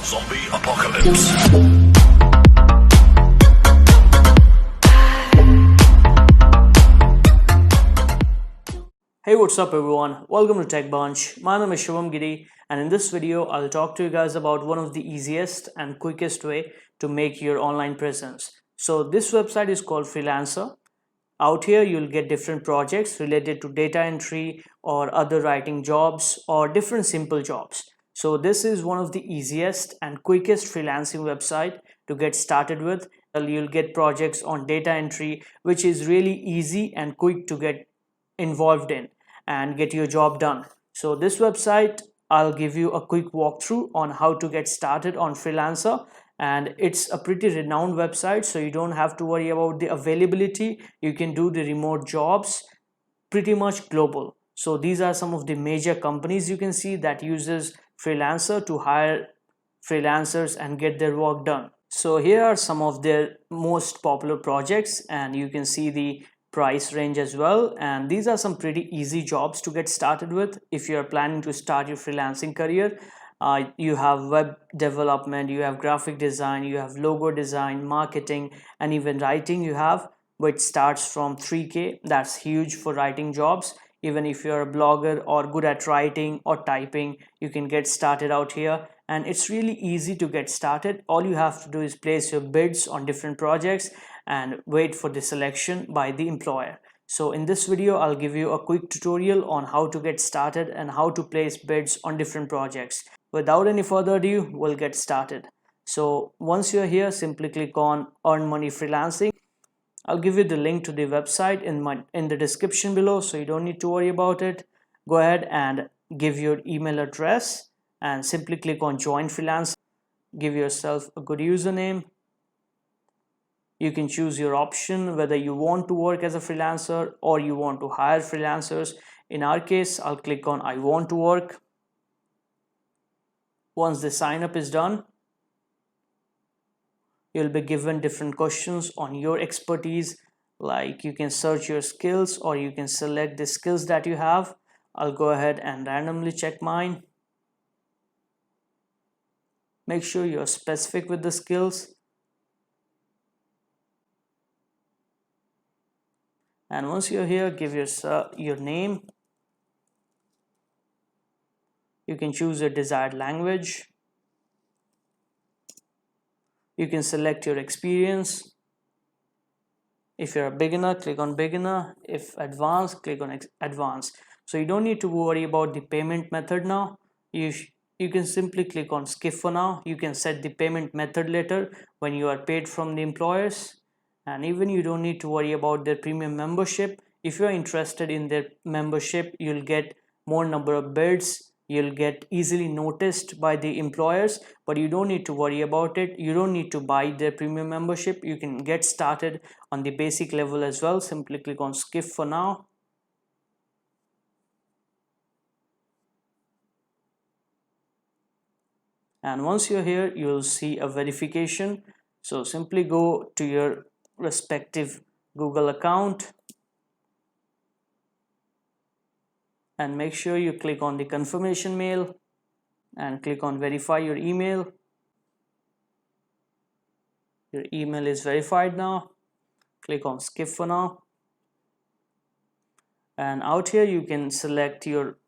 Zombie apocalypse. Hey, what's up everyone? Welcome to Tech Bunch. My name is Shivam Giri, and in this video I'll talk to you guys about one of the easiest and quickest way to make your online presence. So this website is called Freelancer. Out here you'll get different projects related to data entry or other writing jobs or different simple jobs. So this is one of the easiest and quickest freelancing website to get started with. You'll get projects on data entry, which is really easy and quick to get involved in and get your job done. So this website, I'll give you a quick walkthrough on how to get started on Freelancer, and it's a pretty renowned website, so you don't have to worry about the availability. You can do the remote jobs pretty much global. So these are some of the major companies you can see that uses Freelancer to hire freelancers and get their work done. So here are some of their most popular projects, and you can see the price range as well, and these are some pretty easy jobs to get started with if you are planning to start your freelancing career. You have web development, you have graphic design, you have logo design, marketing, and even writing you have, which starts from 3K. That's huge for writing jobs. Even if you're a blogger or good at writing or typing, you can get started out here, and it's really easy to get started. All you have to do is place your bids on different projects and wait for the selection by the employer. So in this video I'll give you a quick tutorial on how to get started and how to place bids on different projects. Without any further ado, we'll get started. So once you're here, simply click on Earn Money Freelancing. I'll give you the link to the website in the description below, so you don't need to worry about it. Go ahead and give your email address and simply click on Join Freelancer. Give yourself a good username. You can choose your option whether you want to work as a freelancer or you want to hire freelancers. In our case, I'll click on I want to work. Once the sign up is done, you'll be given different questions on your expertise, like you can search your skills or you can select the skills that you have. I'll go ahead and randomly check mine. Make sure you're specific with the skills. And once you're here, give your name. You can choose your desired language. You can select your experience. If you're a beginner, click on beginner. If advanced, click on advanced. So you don't need to worry about the payment method now. You can simply click on skip for now. You can set the payment method later when you are paid from the employers. And even you don't need to worry about their premium membership. If you're interested in their membership, you'll get more number of bids. You'll get easily noticed by the employers, but you don't need to worry about it. You don't need to buy their premium membership. You can get started on the basic level as well. Simply click on skip for now. And once you're here, you'll see a verification. So simply go to your respective Google account and make sure you click on the confirmation mail and click on verify your email. Your email is verified now. Click on skip for now. And out here you can select your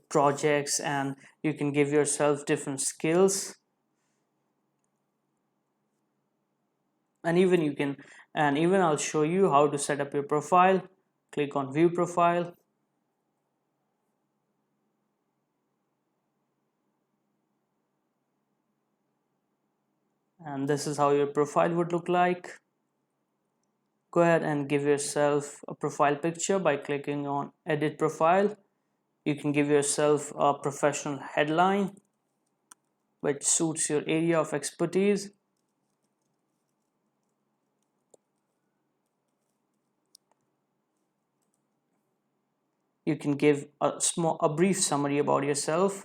projects and you can give yourself different skills. And even I'll show you how to set up your profile. Click on view profile. And this is how your profile would look like. Go ahead and give yourself a profile picture by clicking on edit profile. You can give yourself a professional headline which suits your area of expertise. You can give a brief summary about yourself.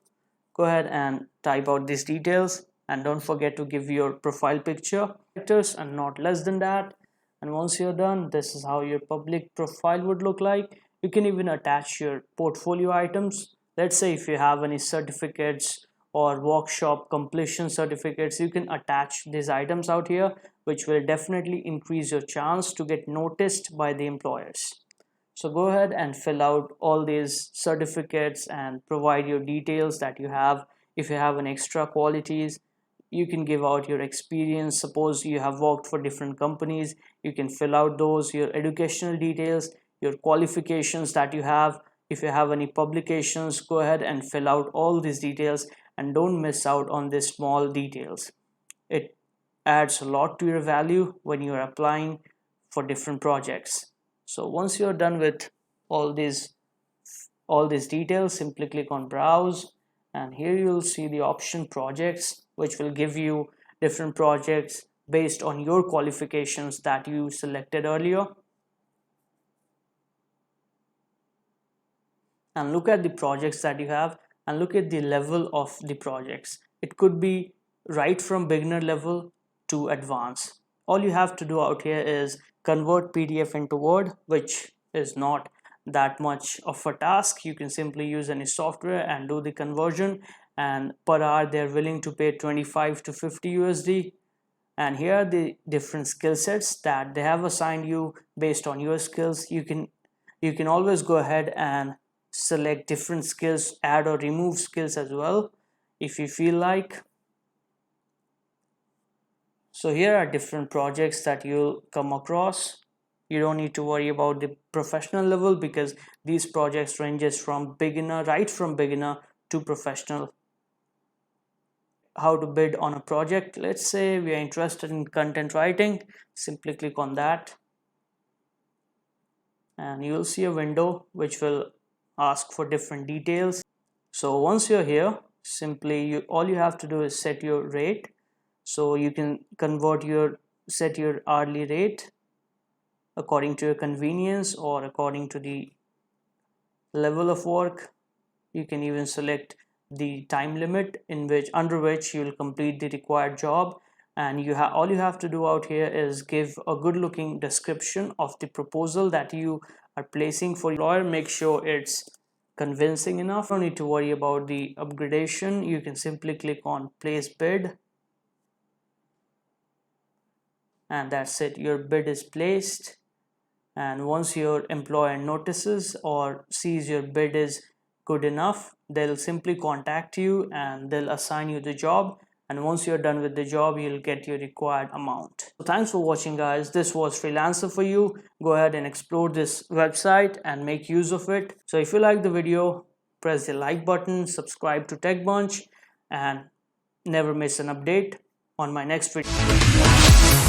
Go ahead and type out these details, and don't forget to give your profile picture and not less than that. And once you're done, this is how your public profile would look like. You can even attach your portfolio items. Let's say if you have any certificates or workshop completion certificates, you can attach these items out here, which will definitely increase your chance to get noticed by the employers. So go ahead and fill out all these certificates and provide your details that you have. If you have an extra qualities, you can give out your experience. Suppose you have worked for different companies, you can fill out those, your educational details, your qualifications that you have. If you have any publications, go ahead and fill out all these details and don't miss out on these small details. It adds a lot to your value when you're applying for different projects. So once you're done with all these details, simply click on browse, and here you'll see the option projects, which will give you different projects based on your qualifications that you selected earlier. And look at the projects that you have and look at the level of the projects. It could be right from beginner level to advanced. All you have to do out here is convert PDF into Word, which is not that much of a task. You can simply use any software and do the conversion, and per hour they're willing to pay 25 to 50 USD. And here are the different skill sets that they have assigned you based on your skills. You can always go ahead and select different skills, add or remove skills as well if you feel like. So here are different projects that you'll come across. You don't need to worry about the professional level because these projects ranges from beginner, right from beginner to professional. How to bid on a project. Let's say we are interested in content writing. Simply click on that and you'll see a window which will ask for different details. So once you're here, simply all you have to do is set your rate. So you can set your hourly rate according to your convenience or according to the level of work. You can even select the time limit under which you will complete the required job, and all you have to do out here is give a good looking description of the proposal that you are placing for your employer. Make sure it's convincing enough. Don't need to worry about the upgradation. You can simply click on place bid, and that's it, your bid is placed. And once your employer notices or sees your bid is good enough, they'll simply contact you and they'll assign you the job, and once you're done with the job, you'll get your required amount. So thanks for watching, guys. This was Freelancer for you. Go ahead and explore this website and make use of it. So if you like the video, press the like button, subscribe to Tech Bunch, and never miss an update on my next video.